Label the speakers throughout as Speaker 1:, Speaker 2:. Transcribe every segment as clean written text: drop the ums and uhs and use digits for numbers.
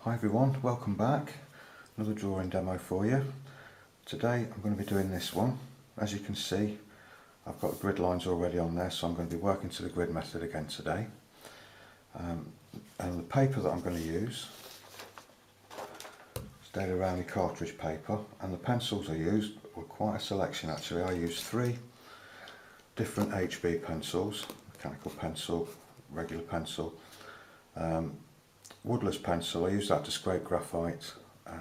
Speaker 1: Hi everyone, welcome back. Another drawing demo for you. Today I'm going to be doing this one. As you can see, I've got grid lines already on there, so I'm going to be working to the grid method again today. And the paper that I'm going to use is daily rounding cartridge paper, and the pencils I used were quite a selection actually. I used 3 different HB pencils, mechanical pencil, regular pencil, woodless pencil. I use that to scrape graphite, to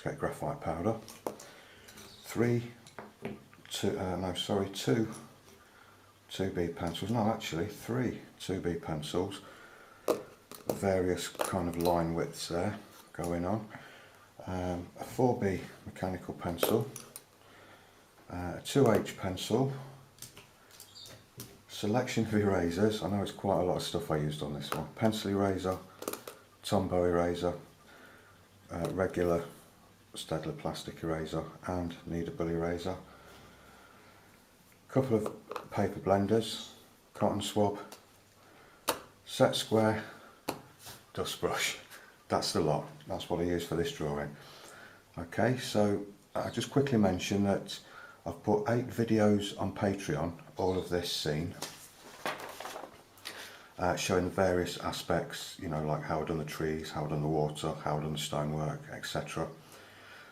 Speaker 1: get graphite powder. 2 2B pencils, no actually 3 2B pencils, various kind of line widths there going on, a 4B mechanical pencil, a 2H pencil, selection of erasers. I know it's quite a lot of stuff I used on this one. Pencil eraser, Tombow eraser, regular Staedtler plastic eraser and kneadable eraser. A couple of paper blenders, cotton swab, set square, dust brush. That's the lot. That's what I use for this drawing. Okay, so I just quickly mention that I've put 8 videos on Patreon, all of this scene, showing the various aspects, you know, like how I've done the trees, how I've done the water, how I've done the stonework, etc.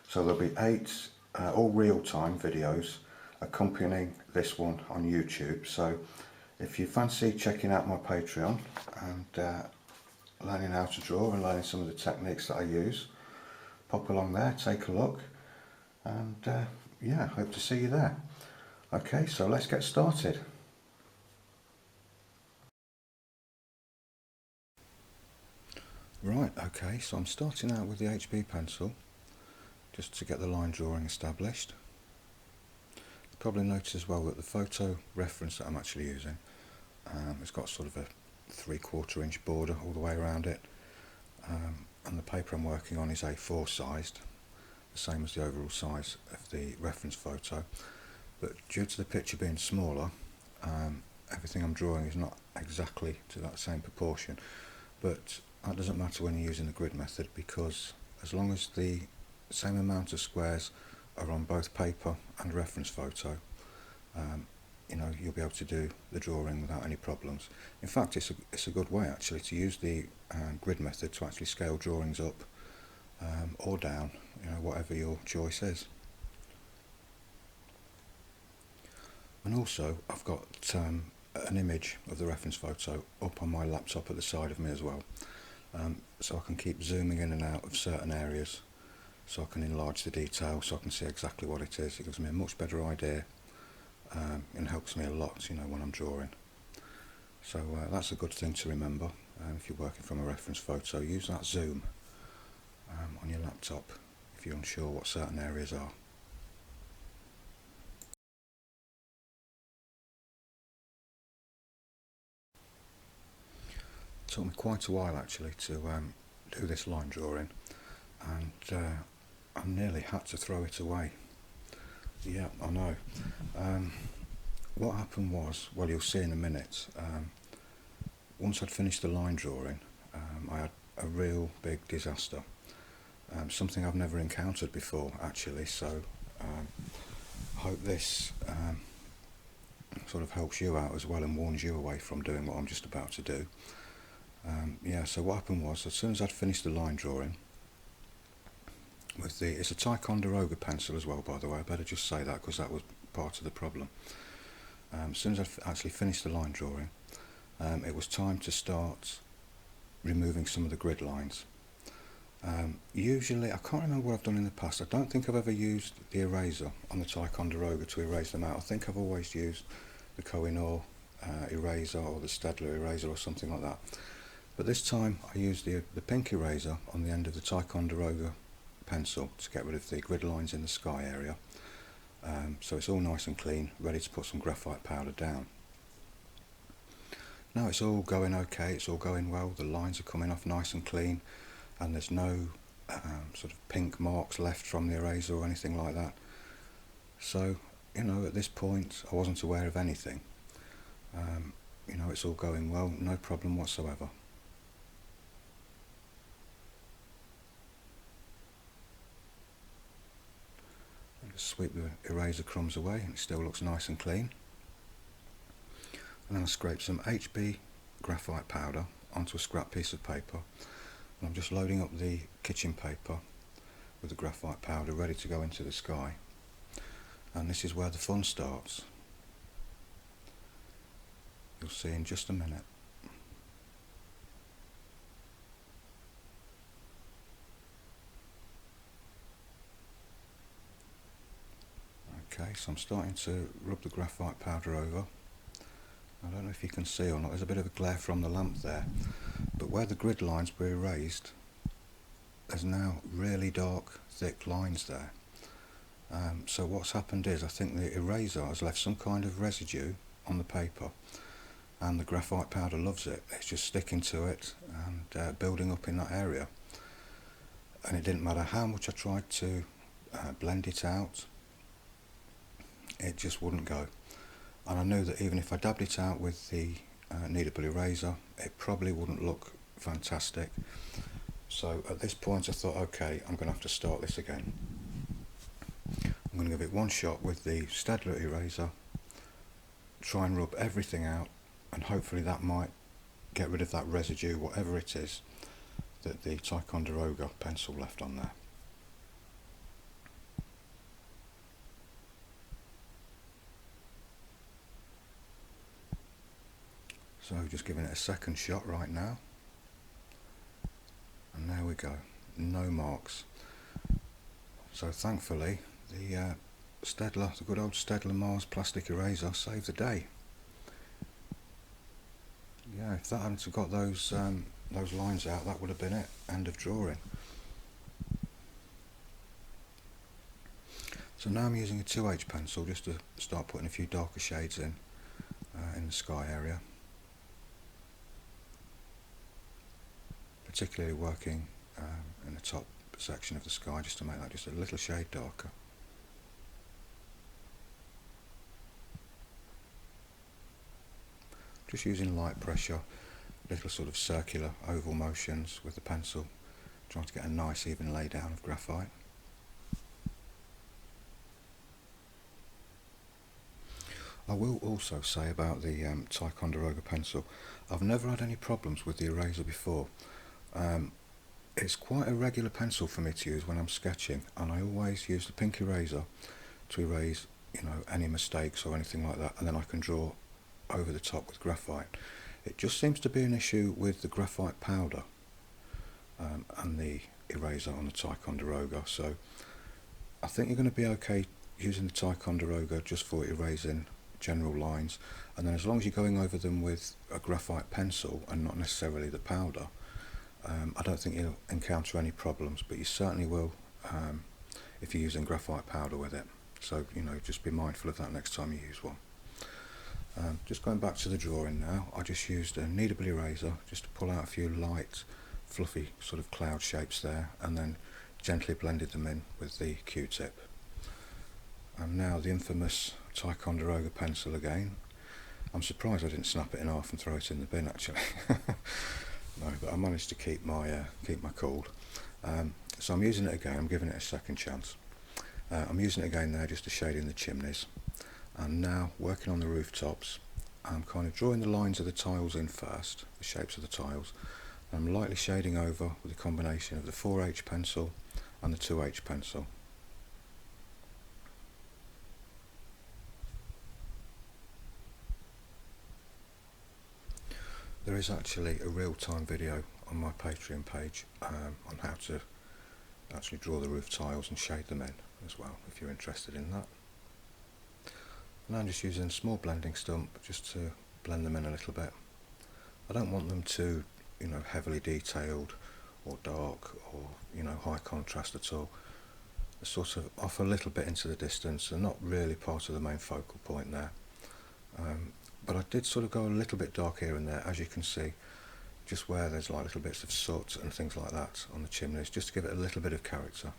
Speaker 1: So there'll be 8 all real-time videos accompanying this one on YouTube. So if you fancy checking out my Patreon and learning how to draw and learning some of the techniques that I use, pop along there, take a look, and yeah, hope to see you there. Okay, so let's get started. Right, okay, so I'm starting out with the HB pencil just to get the line drawing established. You probably notice as well that the photo reference that I'm actually using, it's got sort of a 3/4 inch border all the way around it, and the paper I'm working on is A4 sized, the same as the overall size of the reference photo, but due to the picture being smaller, everything I'm drawing is not exactly to that same proportion, but that doesn't matter when you're using the grid method, because as long as the same amount of squares are on both paper and reference photo, you know, you'll be able to do the drawing without any problems. In fact, it's a good way actually to use the grid method to actually scale drawings up or down, you know, whatever your choice is. And also I've got an image of the reference photo up on my laptop at the side of me as well, so I can keep zooming in and out of certain areas, so I can enlarge the detail, so I can see exactly what it is. It gives me a much better idea and helps me a lot, you know, when I'm drawing. So that's a good thing to remember. If you're working from a reference photo, use that zoom on your laptop if you're unsure what certain areas are. It took me quite a while actually to do this line drawing, and I nearly had to throw it away. Yeah, I know. What happened was, well, you'll see in a minute, once I'd finished the line drawing, I had a real big disaster. Something I've never encountered before actually, so I hope this sort of helps you out as well and warns you away from doing what I'm just about to do. Yeah, so what happened was, as soon as I'd finished the line drawing, it's a Ticonderoga pencil as well, by the way, I better just say that because that was part of the problem. As soon as I actually finished the line drawing, it was time to start removing some of the grid lines. Usually, I can't remember what I've done in the past. I don't think I've ever used the eraser on the Ticonderoga to erase them out. I think I've always used the Koh-i-Noor eraser or the Staedtler eraser or something like that. But this time I used the pink eraser on the end of the Ticonderoga pencil to get rid of the grid lines in the sky area. So it's all nice and clean, ready to put some graphite powder down. Now it's all going okay, it's all going well, the lines are coming off nice and clean, and there's no sort of pink marks left from the eraser or anything like that. So, you know, at this point I wasn't aware of anything. You know, it's all going well, no problem whatsoever. Just sweep the eraser crumbs away and it still looks nice and clean. And then I scrape some HB graphite powder onto a scrap piece of paper. And I'm just loading up the kitchen paper with the graphite powder ready to go into the sky. And this is where the fun starts. You'll see in just a minute. Okay, so I'm starting to rub the graphite powder over. I don't know if you can see or not, there's a bit of a glare from the lamp there, but where the grid lines were erased, there's now really dark, thick lines there. So what's happened is, I think the eraser has left some kind of residue on the paper, and the graphite powder loves it. It's just sticking to it and building up in that area. And it didn't matter how much I tried to blend it out, it just wouldn't go. And I knew that even if I dabbed it out with the kneadable eraser, it probably wouldn't look fantastic. So at this point I thought, okay, I'm going to have to start this again. I'm going to give it one shot with the Staedtler eraser, try and rub everything out, and hopefully that might get rid of that residue, whatever it is, that the Ticonderoga pencil left on there. So just giving it a second shot right now, and there we go, no marks. So thankfully the Staedtler, the good old Staedtler Mars plastic eraser saved the day. Yeah, if that hadn't have got those lines out, that would have been it, end of drawing. So now I'm using a 2H pencil just to start putting a few darker shades in the sky area. Particularly working in the top section of the sky, just to make that just a little shade darker. Just using light pressure, little sort of circular oval motions with the pencil, trying to get a nice even lay down of graphite. I will also say about the Ticonderoga pencil, I've never had any problems with the eraser before. It's quite a regular pencil for me to use when I'm sketching, and I always use the pink eraser to erase, you know, any mistakes or anything like that, and then I can draw over the top with graphite. It just seems to be an issue with the graphite powder and the eraser on the Ticonderoga, so I think you're going to be okay using the Ticonderoga just for erasing general lines, and then as long as you're going over them with a graphite pencil and not necessarily the powder, I don't think you'll encounter any problems, but you certainly will if you're using graphite powder with it. So, you know, just be mindful of that next time you use one. Just going back to the drawing now, I just used a kneadable eraser just to pull out a few light, fluffy sort of cloud shapes there, and then gently blended them in with the Q-tip. And now the infamous Ticonderoga pencil again. I'm surprised I didn't snap it in half and throw it in the bin actually. No, but I managed to keep my cool. So I'm using it again, I'm giving it a second chance. I'm using it again there just to shade in the chimneys. And now, working on the rooftops, I'm kind of drawing the lines of the tiles in first, the shapes of the tiles. And I'm lightly shading over with a combination of the 4H pencil and the 2H pencil. There is actually a real-time video on my Patreon page on how to actually draw the roof tiles and shade them in as well, if you're interested in that. And I'm just using a small blending stump just to blend them in a little bit. I don't want them too, you know, heavily detailed or dark or, you know, high contrast at all. They're sort of off a little bit into the distance and not really part of the main focal point there. But I did sort of go a little bit dark here and there, as you can see, just where there's like little bits of soot and things like that on the chimneys, just to give it a little bit of character.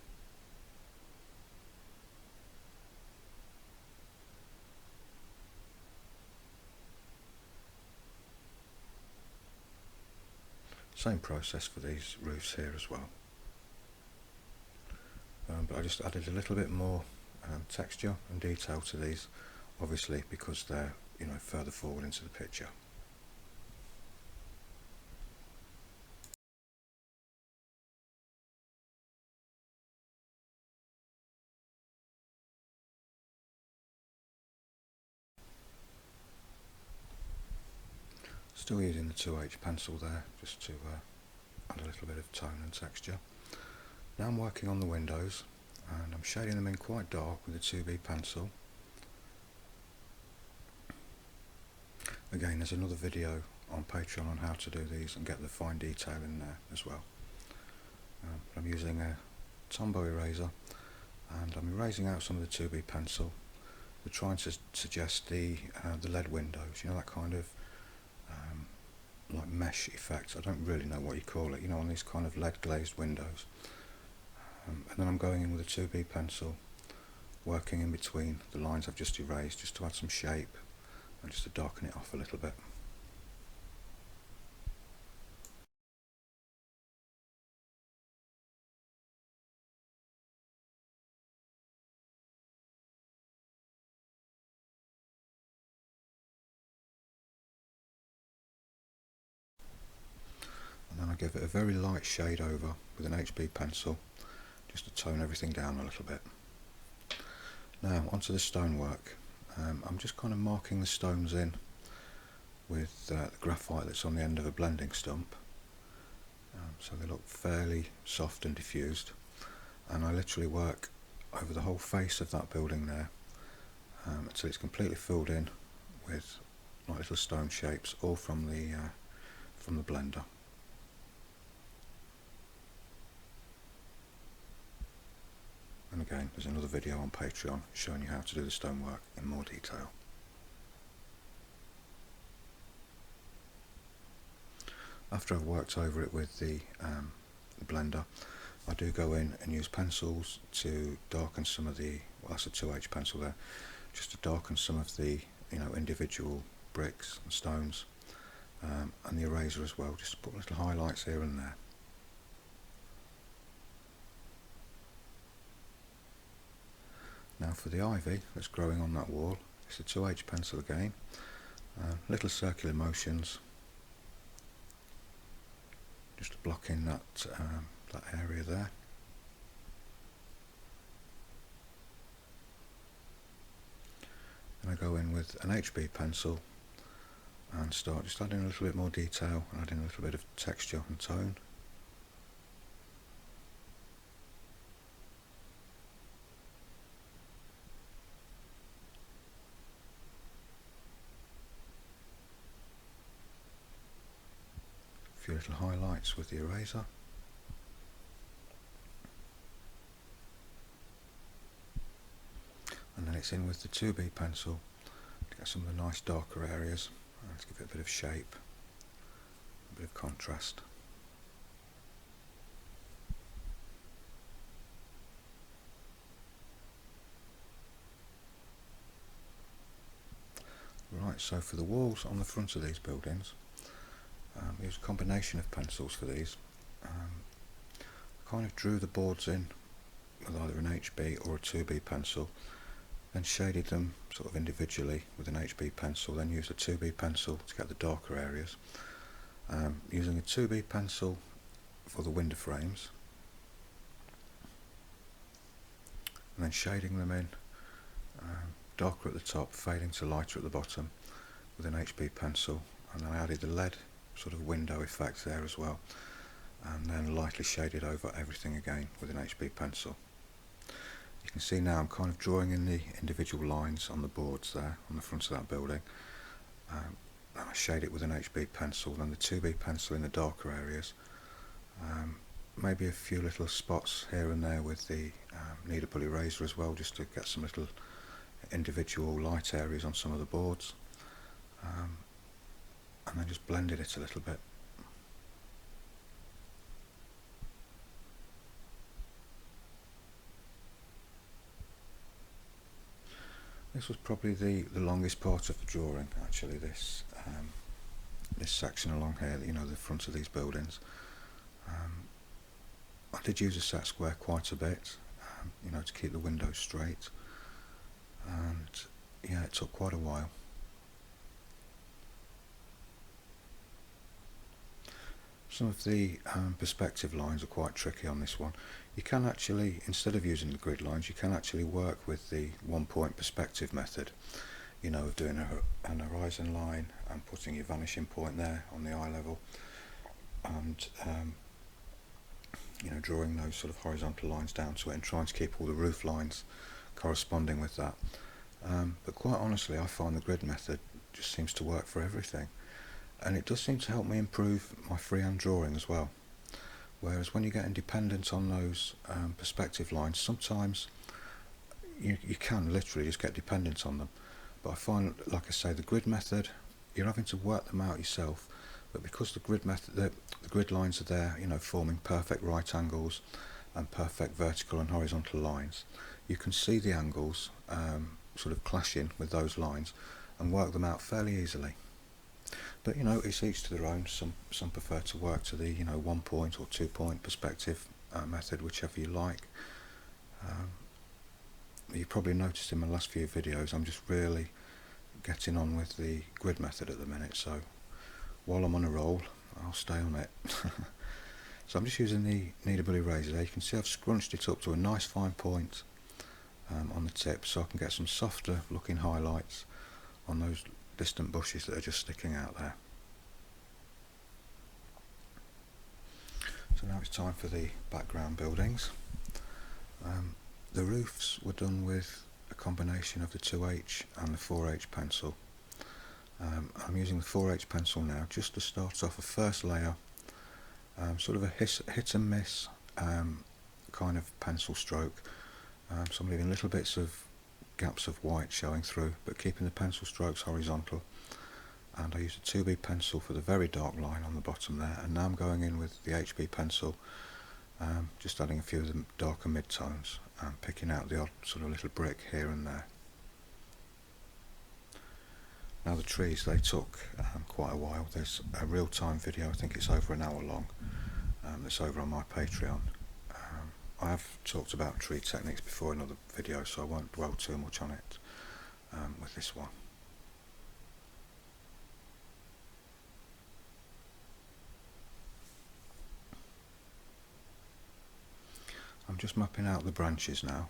Speaker 1: Same process for these roofs here as well. But I just added a little bit more texture and detail to these, obviously because they're further forward into the picture. Still using the 2H pencil there just to add a little bit of tone and texture. Now I'm working on the windows and I'm shading them in quite dark with the 2B pencil. Again, there's another video on Patreon on how to do these and get the fine detail in there as well. I'm using a Tombow eraser and I'm erasing out some of the 2B pencil. We're trying to suggest the LED windows, that kind of like mesh effect. I don't really know what you call it, on these kind of LED glazed windows. And then I'm going in with a 2B pencil, working in between the lines I've just erased, just to add some shape and just to darken it off a little bit. And then I give it a very light shade over with an HB pencil, just to tone everything down a little bit. Now onto the stonework. I'm just kind of marking the stones in with the graphite that's on the end of a blending stump, so they look fairly soft and diffused, and I literally work over the whole face of that building there until it's completely filled in with like little stone shapes, all from the blender. And again, there's another video on Patreon showing you how to do the stonework in more detail. After I've worked over it with the blender, I do go in and use pencils to darken some of the, well, that's a 2H pencil there, just to darken some of the individual bricks and stones, and the eraser as well, just to put little highlights here and there. Now for the ivy that's growing on that wall, it's a 2H pencil again, little circular motions, just to block in that area there. And I go in with an HB pencil and start just adding a little bit more detail and adding a little bit of texture and tone. A few little highlights with the eraser. And then it's in with the 2B pencil to get some of the nice darker areas. Let's give it a bit of shape, a bit of contrast. Right, so for the walls on the front of these buildings, I used a combination of pencils for these. I kind of drew the boards in with either an HB or a 2B pencil, then shaded them sort of individually with an HB pencil, then used a 2B pencil to get the darker areas, using a 2B pencil for the window frames, and then shading them in, darker at the top, fading to lighter at the bottom with an HB pencil, and then I added the LED sort of window effect there as well, and then lightly shaded over everything again with an HB pencil. You can see now I'm kind of drawing in the individual lines on the boards there on the front of that building. And I shade it with an HB pencil, then the 2B pencil in the darker areas, maybe a few little spots here and there with the kneadable eraser as well, just to get some little individual light areas on some of the boards, and then just blended it a little bit. This was probably the longest part of the drawing, actually, this section along here, the front of these buildings. I did use a set square quite a bit, to keep the windows straight, and yeah, it took quite a while. Some of the perspective lines are quite tricky on this one. You can actually, instead of using the grid lines, you can actually work with the 1-point perspective method, you know, of doing an horizon line and putting your vanishing point there on the eye level, and you know, drawing those sort of horizontal lines down to it and trying to keep all the roof lines corresponding with that. But quite honestly, I find the grid method just seems to work for everything, and it does seem to help me improve my freehand drawing as well. Whereas when you get independent on those perspective lines, sometimes you can literally just get dependent on them. But I find, like I say, the grid method, you're having to work them out yourself, but because the grid method, the grid lines are there, you know, forming perfect right angles and perfect vertical and horizontal lines, you can see the angles sort of clashing with those lines and work them out fairly easily. But you know, it's each to their own. Some prefer to work to the, you know, 1-point or 2-point perspective method, whichever you like. You probably noticed in my last few videos I'm just really getting on with the grid method at the minute, so while I'm on a roll I'll stay on it. So I'm just using the kneadable eraser there. You can see I've scrunched it up to a nice fine point on the tip, so I can get some softer looking highlights on those distant bushes that are just sticking out there. So now it's time for the background buildings. The roofs were done with a combination of the 2H and the 4H pencil. I'm using the 4H pencil now just to start off a first layer, sort of a hit and miss kind of pencil stroke. So I'm leaving little bits of gaps of white showing through, but keeping the pencil strokes horizontal. And I used a 2B pencil for the very dark line on the bottom there, and now I'm going in with the HB pencil, just adding a few of the darker mid-tones and picking out the odd sort of little brick here and there. Now the trees, they took quite a while. There's a real-time video, I think it's over an hour long, that's over on my Patreon. I have talked about tree techniques before in other videos, so I won't dwell too much on it with this one. I'm just mapping out the branches now.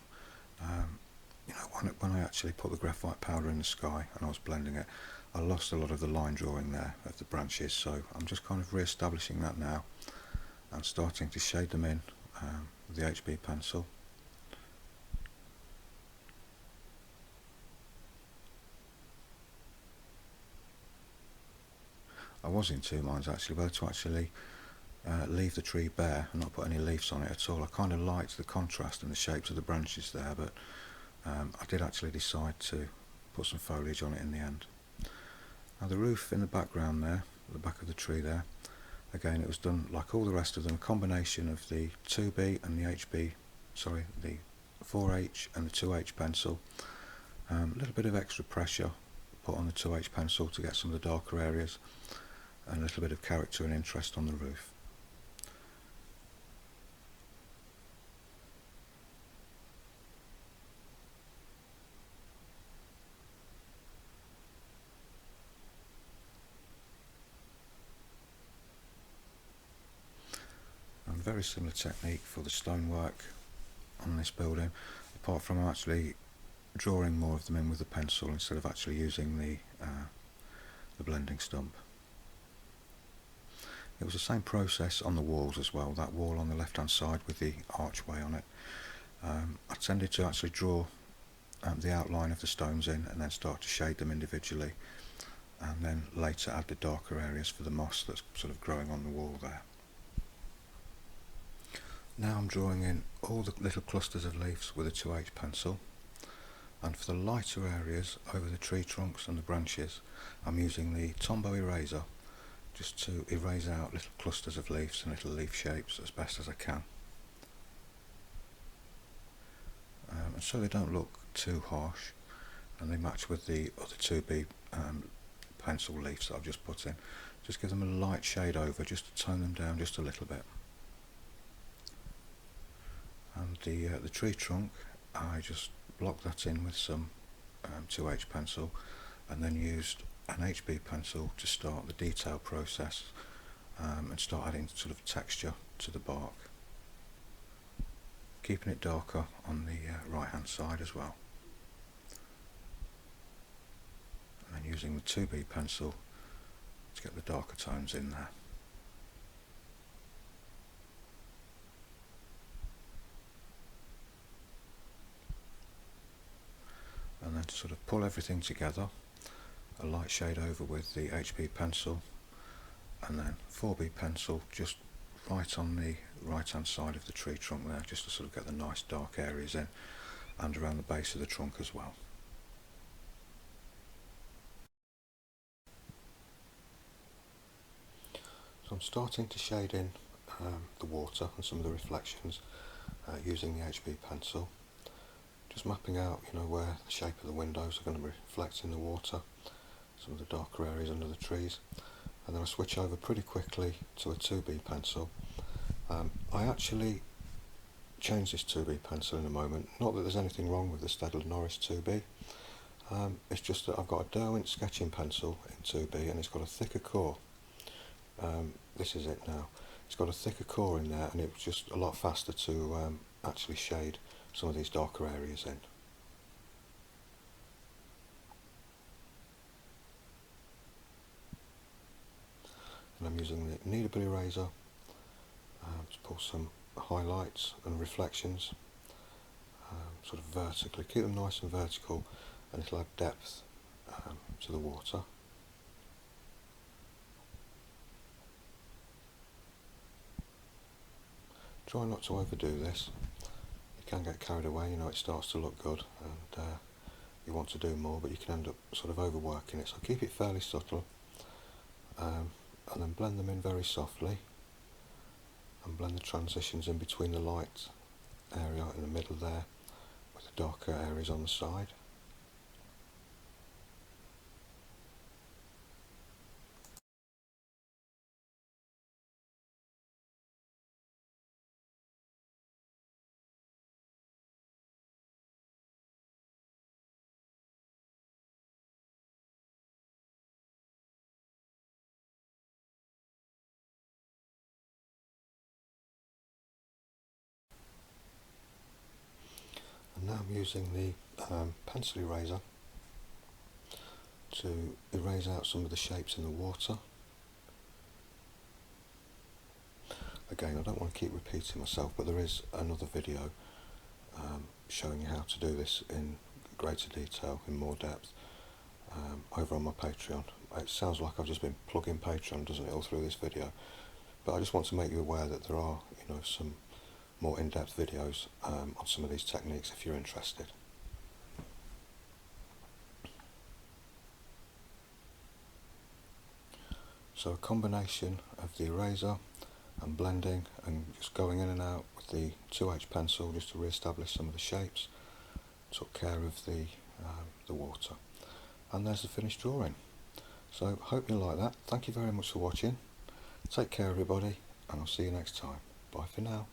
Speaker 1: You know, when I actually put the graphite powder in the sky and I was blending it, I lost a lot of the line drawing there of the branches, so I'm just kind of re-establishing that now and starting to shade them in with the HB pencil. I was in two minds actually whether to actually leave the tree bare and not put any leaves on it at all. I kind of liked the contrast and the shapes of the branches there, but I did actually decide to put some foliage on it in the end. Now the roof in the background there, at the back of the tree there, again it was done like all the rest of them, a combination of the 2B and the 4H and the 2H pencil. A little bit of extra pressure put on the 2H pencil to get some of the darker areas, and a little bit of character and interest on the roof. And very similar technique for the stonework on this building, apart from actually drawing more of them in with the pencil instead of actually using the blending stump. It was the same process on the walls as well, that wall on the left hand side with the archway on it. I tended to actually draw the outline of the stones in and then start to shade them individually, and then later add the darker areas for the moss that's sort of growing on the wall there. Now I'm drawing in all the little clusters of leaves with a 2H pencil, and for the lighter areas over the tree trunks and the branches I'm using the Tombow eraser just to erase out little clusters of leaves and little leaf shapes as best as I can, and so they don't look too harsh and they match with the other 2B pencil leaves that I've just put in. Just give them a light shade over just to tone them down just a little bit. And the tree trunk, I just block that in with some 2H pencil, and then used an HB pencil to start the detail process and start adding sort of texture to the bark, keeping it darker on the right hand side as well, and then using the 2B pencil to get the darker tones in there. And then to sort of pull everything together, a light shade over with the HB pencil, and then 4B pencil just right on the right hand side of the tree trunk there, just to sort of get the nice dark areas in, and around the base of the trunk as well. So I'm starting to shade in the water and some of the reflections using the HB pencil, just mapping out, you know, where the shape of the windows are going to reflect in the water, some of the darker areas under the trees, and then I switch over pretty quickly to a 2B pencil. I actually change this 2B pencil in a moment, not that there's anything wrong with the Staedtler Norris 2B, it's just that I've got a Derwent sketching pencil in 2B and it's got a thicker core. This is it now. It's got a thicker core in there, and it was just a lot faster to actually shade some of these darker areas in. And I'm using the kneadable eraser to pull some highlights and reflections sort of vertically. Keep them nice and vertical, and it'll add depth to the water. Try not to overdo this. You can get carried away, you know, it starts to look good and you want to do more, but you can end up sort of overworking it. So keep it fairly subtle and then blend them in very softly, and blend the transitions in between the light area in the middle there with the darker areas on the side. And now I'm using the pencil eraser to erase out some of the shapes in the water. Again, I don't want to keep repeating myself, but there is another video showing you how to do this in greater detail, in more depth, over on my Patreon. It sounds like I've just been plugging Patreon, doesn't it, all through this video, but I just want to make you aware that there are, you know, some more in-depth videos on some of these techniques if you're interested. So a combination of the eraser and blending and just going in and out with the 2H pencil just to re-establish some of the shapes took care of the water. And there's the finished drawing. So hope you like that. Thank you very much for watching. Take care everybody, and I'll see you next time. Bye for now.